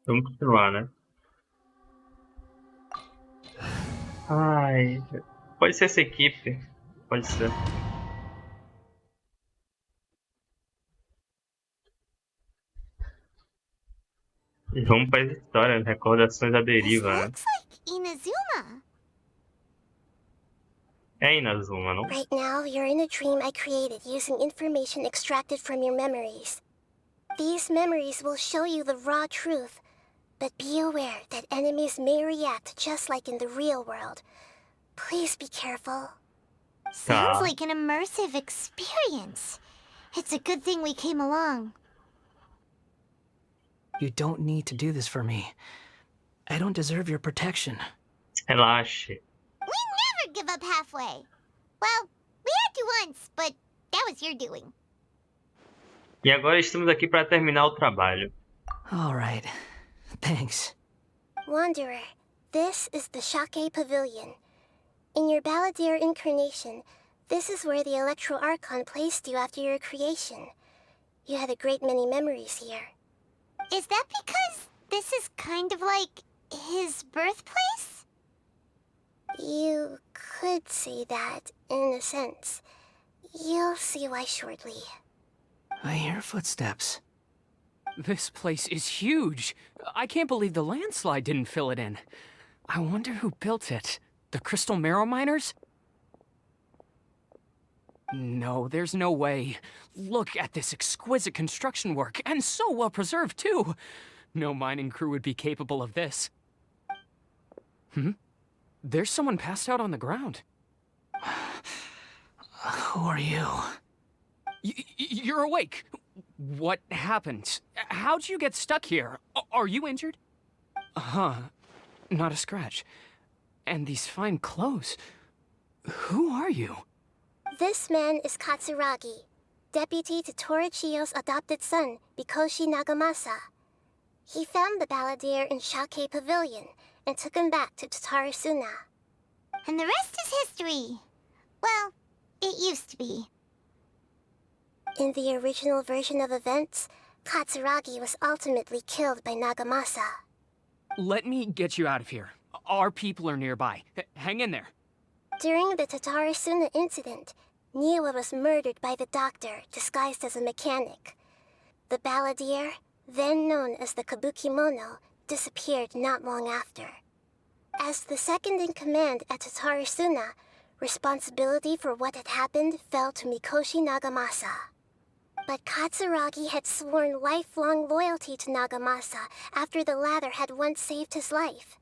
Vamos continuar, né? Ai, pode ser essa equipe. Pode ser. E vamos para a história, recordações da Deriva, né? Looks like Inazuma. É Inazuma, não? Right now, you're in a dream I created using information extracted from your memories. These memories will show you the raw truth, but be aware that enemies may react just like in the real world. Please be careful. Sounds Tá. like an immersive experience. It's a good thing we came along. You don't need to do this for me. I don't deserve your protection. Relaxe. We never give up halfway. Well, we had to once, but that was your doing. E agora estamos aqui para terminar o trabalho. All right. Thanks. Wanderer, this is the Shake Pavilion. In your Balladeer incarnation, this is where the Electro Archon placed you after your creation. You had a great many memories here. Is that because this is kind of like his birthplace? You could say that, in a sense. You'll see why shortly. I hear footsteps. This place is huge. I can't believe the landslide didn't fill it in. I wonder who built it. The Crystal Marrow Miners? No, there's no way. Look at this exquisite construction work, and so well preserved, too. No mining crew would be capable of this. There's someone passed out on the ground. Who are you? You're awake. What happened? How'd you get stuck here? Are you injured? Not a scratch. And these fine clothes. Who are you? This man is Katsuragi, deputy to Torichiyo's adopted son, Mikoshi Nagamasa. He found the Balladeer in Shake Pavilion and took him back to Tatarasuna. And the rest is history. Well, it used to be. In the original version of events, Katsuragi was ultimately killed by Nagamasa. Let me get you out of here. Our people are nearby. Hang in there. During the Tatarasuna incident, Niwa was murdered by the doctor disguised as a mechanic. The Balladeer, then known as the Kabukimono, disappeared not long after. As the second in command at Tatarasuna, responsibility for what had happened fell to Mikoshi Nagamasa. But Katsuragi had sworn lifelong loyalty to Nagamasa after the latter had once saved his life.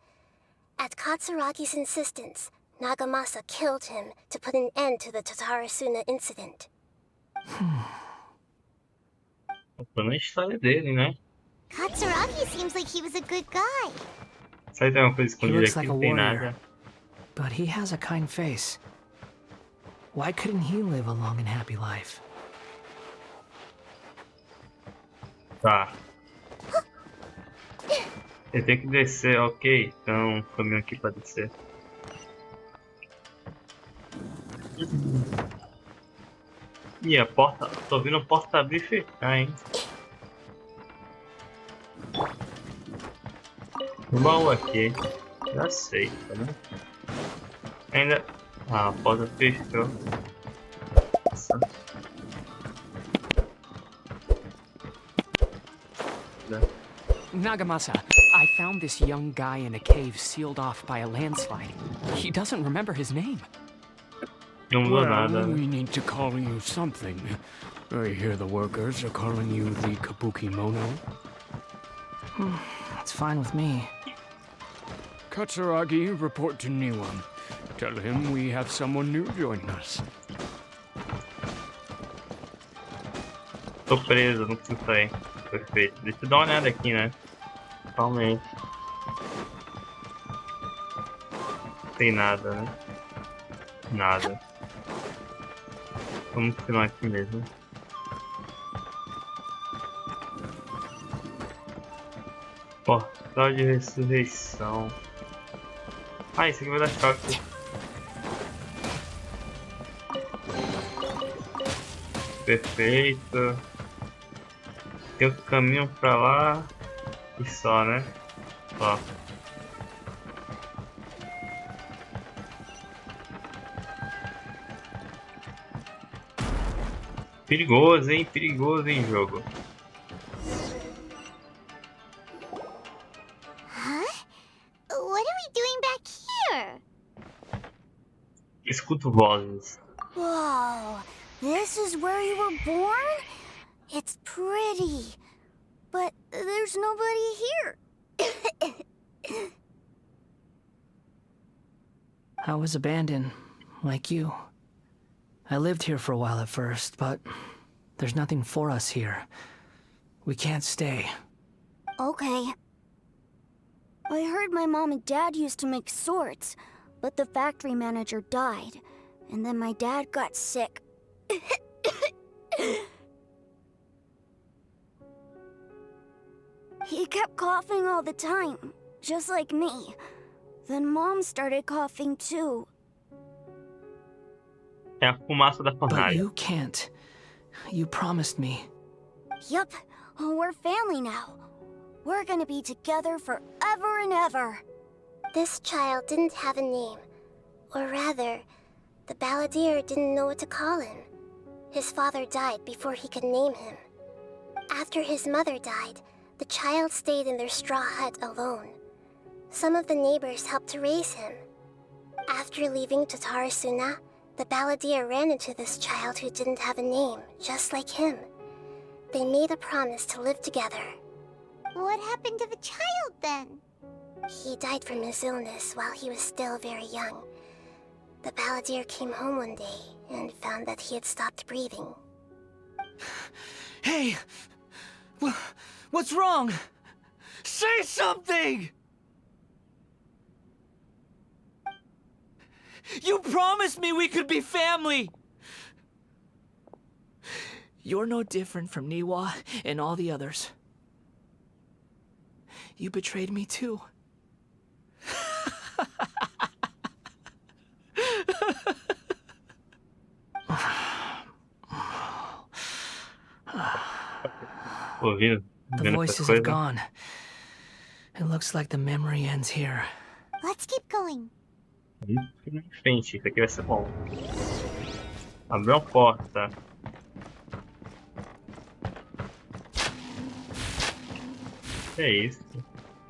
At Katsuragi's insistence, Nagamasa killed him to put an end to the Tatarasuna incident. Contando a história dele, né? Katsuragi seems like he was a good guy. Sai tem uma coisa He escondida looks aqui, like a não tem warrior, nada. but he has a kind face. Why couldn't he live a long and happy life? Tá. Eu tenho que descer, ok. Então, caminho aqui pra descer. Ih, a porta. Tô ouvindo a porta abrir e fechar, hein? O baú aqui. Já sei, tá né? Ainda. Ah, a porta fechou. Nossa. Nagamasa, I found this young guy in a cave sealed off by a landslide. He doesn't remember his name. Não mudou nada, né? We need to call you something. I hear the workers are calling you the Kabukimono. It's fine with me. Katsuragi, report to Niwa. Tell him we have someone new joining us. Tô preso, não consigo sair. Perfeito. Deixa eu dar uma olhada aqui, né? Calma aí. Não tem nada, né? Nada. Vamos continuar aqui mesmo. Portal de ressurreição. Ah, isso aqui vai dar choque. Perfeito. Tem um caminho pra lá. E só, né? Ó. Perigoso, hein, jogo. Huh? What are we doing back here? Escuto vozes. Whoa, this is where you were born? It's pretty, but there's nobody here. I was abandoned, like you. I lived here for a while at first, but there's nothing for us here. We can't stay. Okay. I heard my mom and dad used to make swords, but the factory manager died, and then my dad got sick. He kept coughing all the time, just like me. Then Mom started coughing too. É a fumaça da But fornalha. you can't. You promised me. Yup, we're family now. We're gonna be together forever and ever. This child didn't have a name. Or rather, the balladeer didn't know what to call him. His father died before he could name him. After his mother died, the child stayed in their straw hut alone. Some of the neighbors helped to raise him. After leaving Tatarasuna, the balladeer ran into this child who didn't have a name, just like him. They made a promise to live together. What happened to the child then? He died from his illness while he was still very young. The balladeer came home one day and found that he had stopped breathing. Hey! What's wrong? Say something! You promised me we could be family! You're no different from Niwa and all the others. You betrayed me too. Ouvido? The Vendo essas voices have coisas? gone. It looks like the memory ends here. Let's keep going. Vamos em frente, isso aqui vai ser bom. Abriu a porta. Que é isso?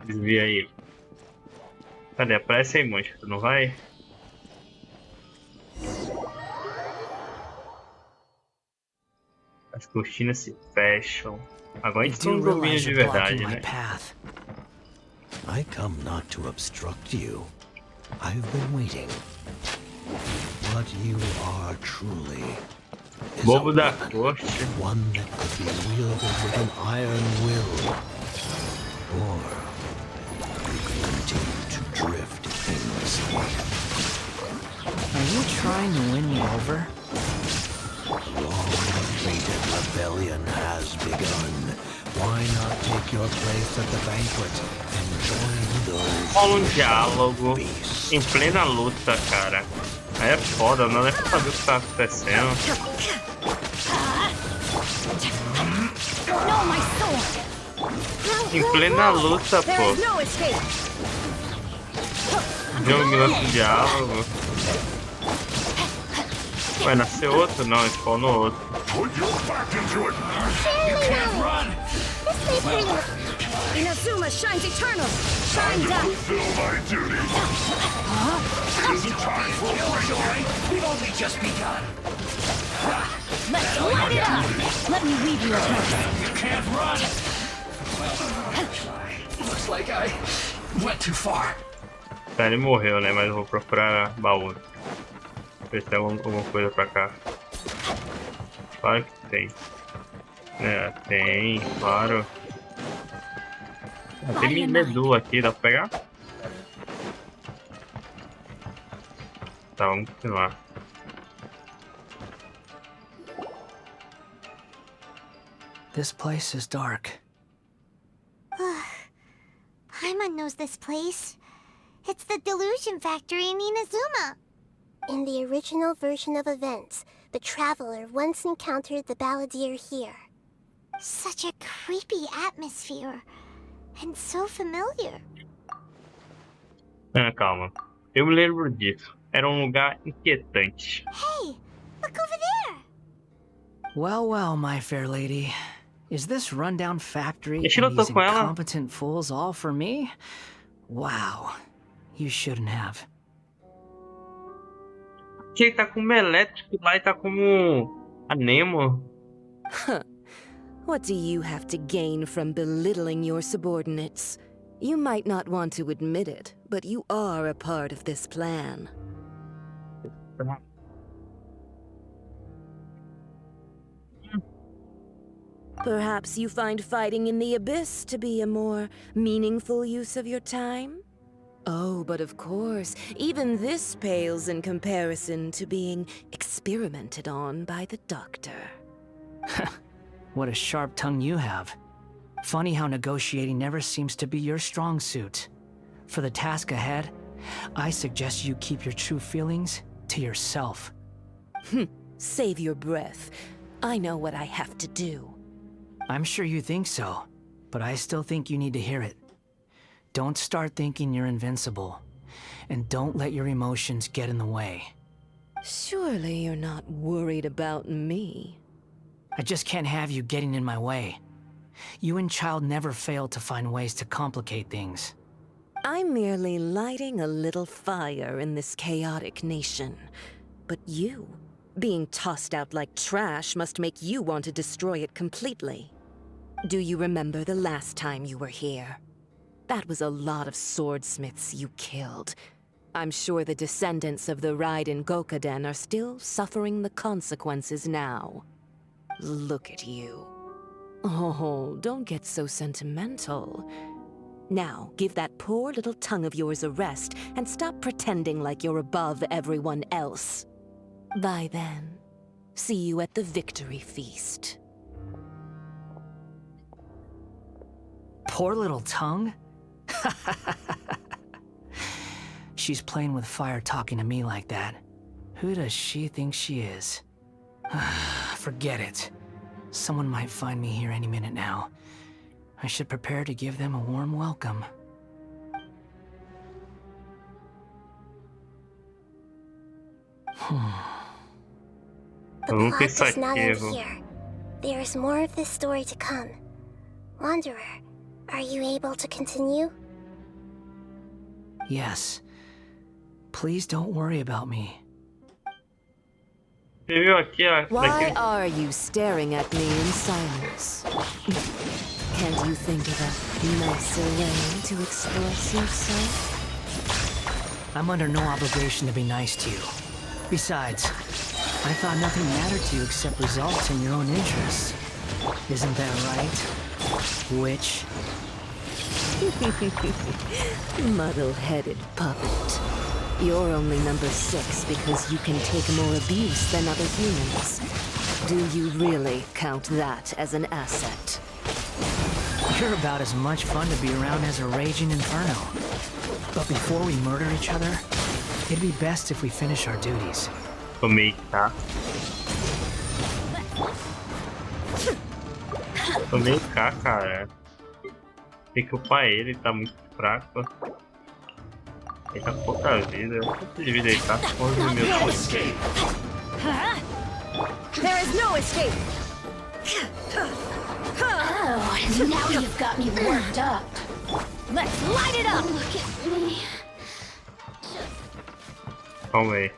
Desvia aí. Cadê? Aparece aí, monstro. Tu não vai? As cortinas se fecham. Agora a I gente tem do um domínio realize de you're verdade, blocking my né? path. I come not to obstruct you. I've been waiting. What you are truly is a Bobo da weapon, corte. one that could be wielded with an iron will. Or you can continue to drift aimlessly. Are you trying to win me over? Long-awaited rebellion has begun. Why not take your place at the banquet and join those Rola um diálogo beasts? em plena luta, cara. Aí é foda, não dá pra saber o que tá acontecendo. No, my sword! Em plena luta, pô. No escape! Deu um minuto de diálogo. Vai nascer outro? Não, spawnou outro. Put your back into it! You can't run! This may bring us. Inazuma shines eternal! Shine To down! fulfill my duty! It isn't time for breakaway! We've only just begun. Let's light it up! Let me weave you a purpose. You can't run! Well, looks like I went too far. Tá, ele morreu, né? Mas eu vou procurar baú. Ver se tem alguma coisa pra cá. Claro que tem. É, tem, claro. Ah, tem medula aqui, dá pra pegar? Tá, vamos continuar. This place is dark. Paimon knows this place. It's the delusion factory in Inazuma. In the original version of events, the traveler once encountered the balladeer here. Such a creepy atmosphere. And so familiar. Ah, calma. Eu me lembro disso. Era um lugar inquietante. Hey, look over there. Well, well, my fair lady. Is this rundown factory E and these com ela? incompetent fools all for me? Wow. You shouldn't have. Que ele tá como elétrico lá e tá como a Nemo. What do you have to gain from belittling your subordinates? You might not want to admit it, but you are a part of this plan. Perhaps you find fighting in the abyss to be a more meaningful use of your time? Oh, but of course, even this pales in comparison to being experimented on by the doctor. What a sharp tongue you have. Funny how negotiating never seems to be your strong suit. For the task ahead, I suggest you keep your true feelings to yourself. Save your breath. I know what I have to do. I'm sure you think so, but I still think you need to hear it. Don't start thinking you're invincible, and don't let your emotions get in the way. Surely you're not worried about me. I just can't have you getting in my way. You and Child never fail to find ways to complicate things. I'm merely lighting a little fire in this chaotic nation. But you, being tossed out like trash, must make you want to destroy it completely. Do you remember the last time you were here? That was a lot of swordsmiths you killed. I'm sure the descendants of the Raiden Gokaden are still suffering the consequences now. Look at you. Oh, don't get so sentimental. Now, give that poor little tongue of yours a rest and stop pretending like you're above everyone else. Bye then. See you at the victory feast. Poor little tongue? She's playing with fire talking to me like that. Who does she think she is? Forget it. Someone might find me here any minute now. I should prepare to give them a warm welcome. The plot does not end here. There is more of this story to come. Wanderer, are you able to continue? Yes. Please don't worry about me. Você viu aqui, ó? Why are you staring at me in silence? Can't you think of a nicer way to express yourself? I'm under no obligation to be nice to you. Besides, I thought nothing mattered to you except results in your own interests. Isn't that right, witch? Muddle-headed puppet. You're only number 6 because you can take more abuse than other humans. Do you really count that as an asset? You're about as much fun to be around as a raging inferno. But before we murder each other, it'd be best if we finish our duties. Tomei, tá? Tomei K, cara. Tem que upar ele, tá muito fraco. Ele tá com pouca vida. Quanto de vida ele tá? 11 mil. There is no escape! Oh, now you've got me worked up. Let's light it up! Look at me. Calma aí.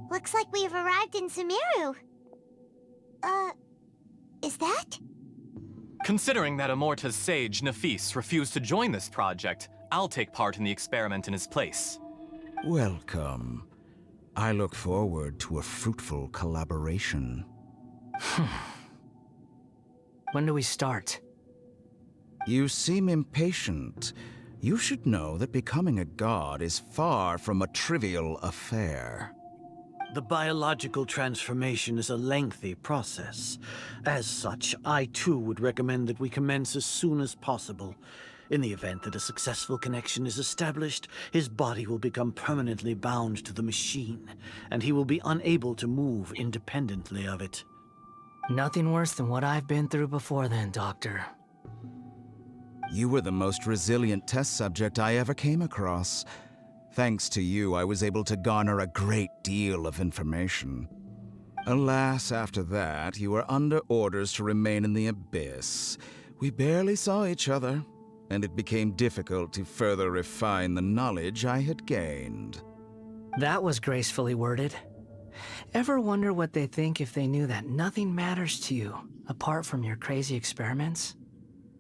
Looks like we've arrived in Sumeru. Is that? Considering that Amorta's sage, Nafis, refused to join this project, I'll take part in the experiment in his place. Welcome. I look forward to a fruitful collaboration. When do we start? You seem impatient. You should know that becoming a god is far from a trivial affair. The biological transformation is a lengthy process. As such, I too would recommend that we commence as soon as possible. In the event that a successful connection is established, his body will become permanently bound to the machine, and he will be unable to move independently of it. Nothing worse than what I've been through before then, Doctor. You were the most resilient test subject I ever came across. Thanks to you, I was able to garner a great deal of information. Alas, after that, you were under orders to remain in the abyss. We barely saw each other, and it became difficult to further refine the knowledge I had gained. That was gracefully worded. Ever wonder what they think if they knew that nothing matters to you, apart from your crazy experiments?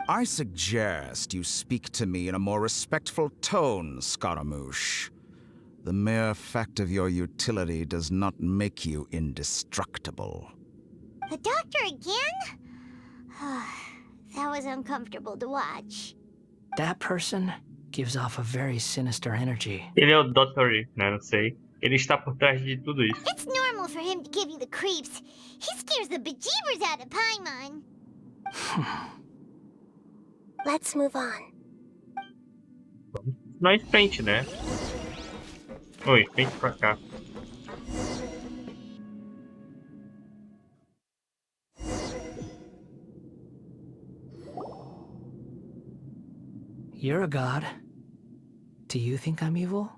I suggest you speak to me in a more respectful tone, Scaramouche. The mere fact of your utility does not make you indestructible. The doctor again? That was uncomfortable to watch. That person gives off a very sinister energy. Ele é o Dr. né? Não sei. Ele está por trás de tudo isso. It's normal for him to give you the creeps. He scares the bejeebers out of Paimon. Let's move on. Vamos continuar em frente, né? Oi, frente pra cá. You're a god. Do you think I'm evil?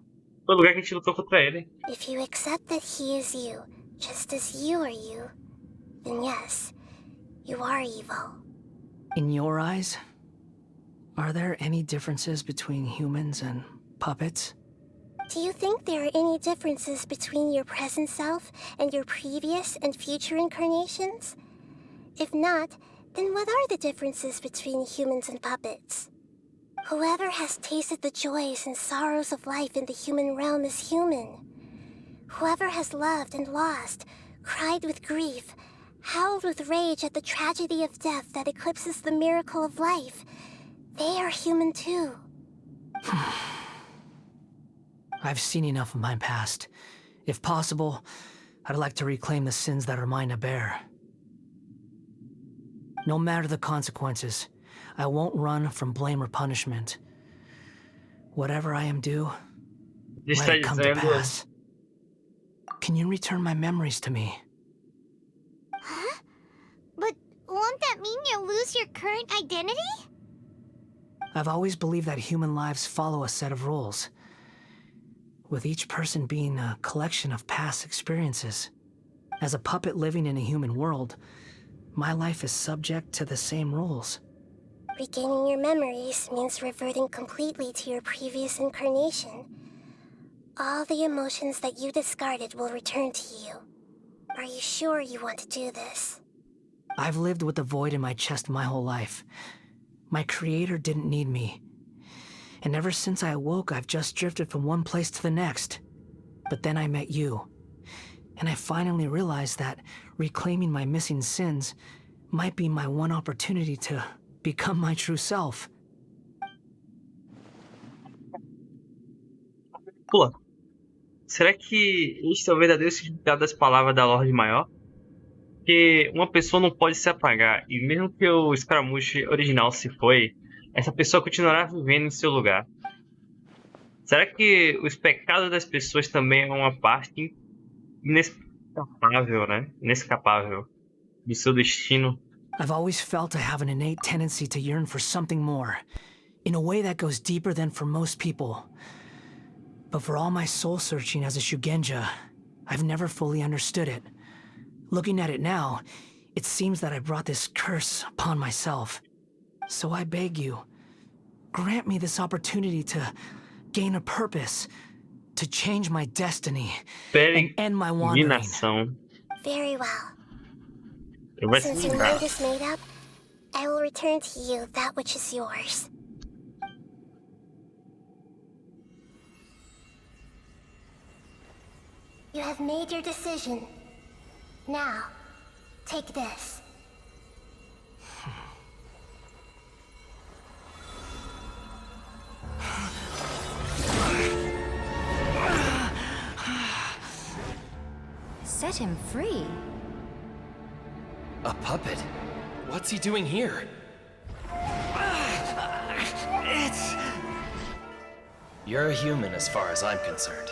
Foi o lugar que a gente lutou contra ele. If you accept that he is you, just as you are you, then yes, you are evil. In your eyes, are there any differences between humans and puppets? Do you think there are any differences between your present self and your previous and future incarnations? If not, then what are the differences between humans and puppets? Whoever has tasted the joys and sorrows of life in the human realm is human. Whoever has loved and lost, cried with grief, howled with rage at the tragedy of death that eclipses the miracle of life, they are human too. I've seen enough of my past. If possible, I'd like to reclaim the sins that are mine to bear. No matter the consequences, I won't run from blame or punishment. Whatever I am due, let it come to pass. Can you return my memories to me? Huh? But won't that mean you'll lose your current identity? I've always believed that human lives follow a set of rules, with each person being a collection of past experiences. As a puppet living in a human world, my life is subject to the same rules. Regaining your memories means reverting completely to your previous incarnation. All the emotions that you discarded will return to you. Are you sure you want to do this? I've lived with the void in my chest my whole life. My creator didn't need me. And ever since I awoke, I've just drifted from one place to the next. But then I met you. And I finally realized that reclaiming my missing sins might be my one opportunity to become my true self. Pula. Será que este é o verdadeiro significado das palavras da Lorde Maior? Que uma pessoa não pode se apagar, e mesmo que o Scaramouche original se foi, essa pessoa continuará vivendo em seu lugar. Será que os pecados das pessoas também é uma parte inescapável, né? Inescapável do seu destino? I've always felt I have an innate tendency to yearn for something more, in a way that goes deeper than for most people. But for all my soul-searching as a Shugenja, I've never fully understood it. Looking at it now, it seems that I brought this curse upon myself. So I beg you, grant me this opportunity to gain a purpose, to change my destiny, and end my wandering. Very well. Since your mind is made up, I will return to you that which is yours. You have made your decision. Now, take this. set him free. A puppet? What's he doing here? You're a human as far as I'm concerned.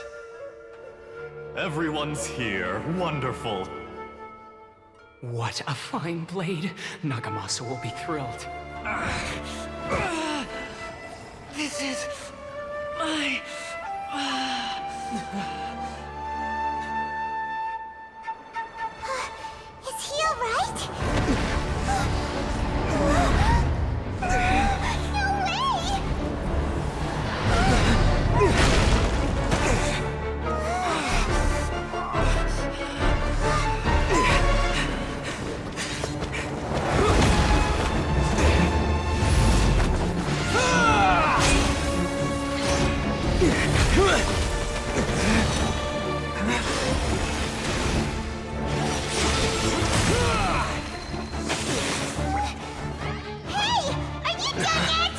Everyone's here. Wonderful. What a fine blade. Nagamasa will be thrilled. This is my... Is he alright? No way! Hey! Are you done yet?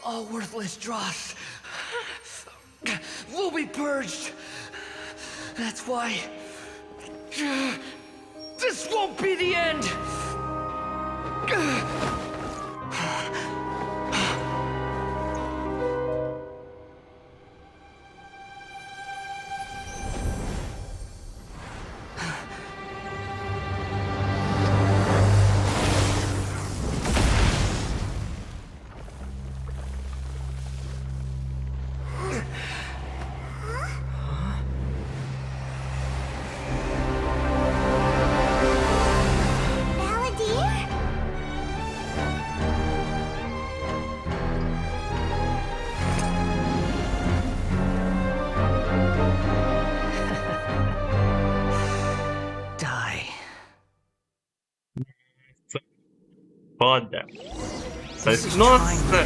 All worthless dross will be purged. That's why this won't be the end. Foda. Nossa!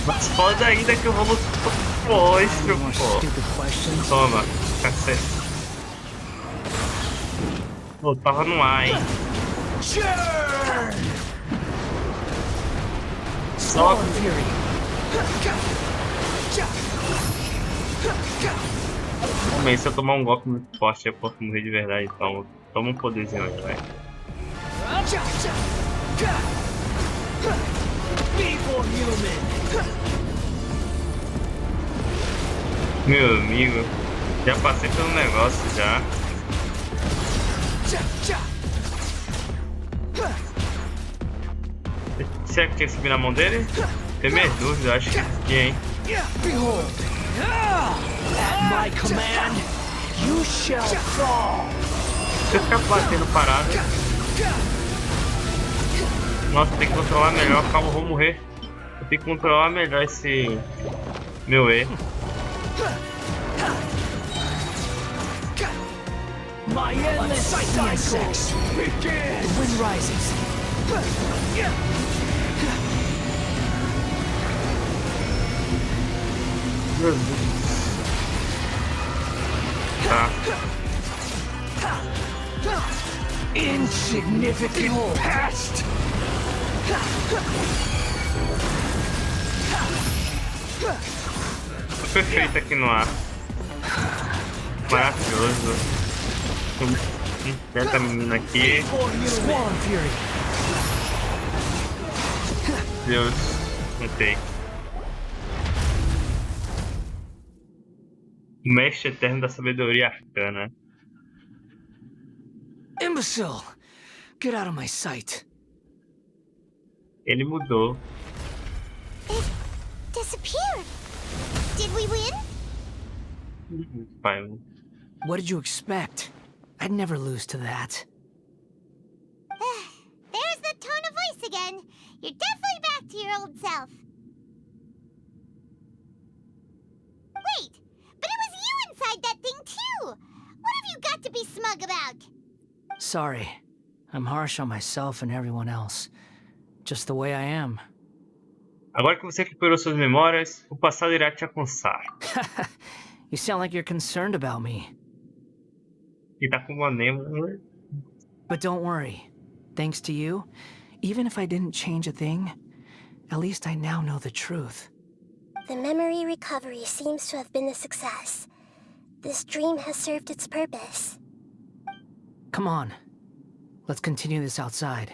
Mas foda ainda que eu vou lutar com o monstro, pô. Toma, cacete. Pô, tava no ar, hein. Só... Homem, se eu tomar um golpe muito forte eu posso morrer de verdade, então toma um poderzinho aqui, velho. Meu amigo, já passei pelo negócio já. Será que tem que subir na mão dele? Tem minhas dúvidas, acho que sim, hein? My command, you shall fall. Se eu ficar batendo parado. Nossa, tem que controlar melhor, calma, eu vou morrer. Eu tenho que controlar melhor esse meu erro. My endless cycles begin. The wind rises. Tá. Insignificant past. Perfeito aqui no ar. Maravilhoso. Essa menina aqui. Deus, matei. O mestre eterno da sabedoria arcana. Imbecile! Get out of my sight. Ele mudou. It disappeared. Did we win? Pai. What did you expect? I'd never lose to that. There's the tone of voice again. You're definitely back to your old self. Wait, but it was you inside that thing too. What have you got to be smug about? Sorry. I'm harsh on myself and everyone else. Just the way I am. Agora que você recuperou suas memórias, o passado irá te alcançar. You sound like you're concerned about me. E tá com uma nemo. But don't worry. Thanks to you, even if I didn't change a thing, at least I now know the truth. The memory recovery seems to have been a success. This dream has served its purpose. Come on. Let's continue this outside.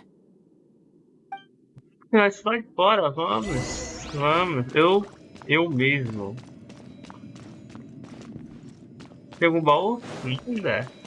Mas vai fora, vamos. Vamos. Eu mesmo. Tem algum baú? Não,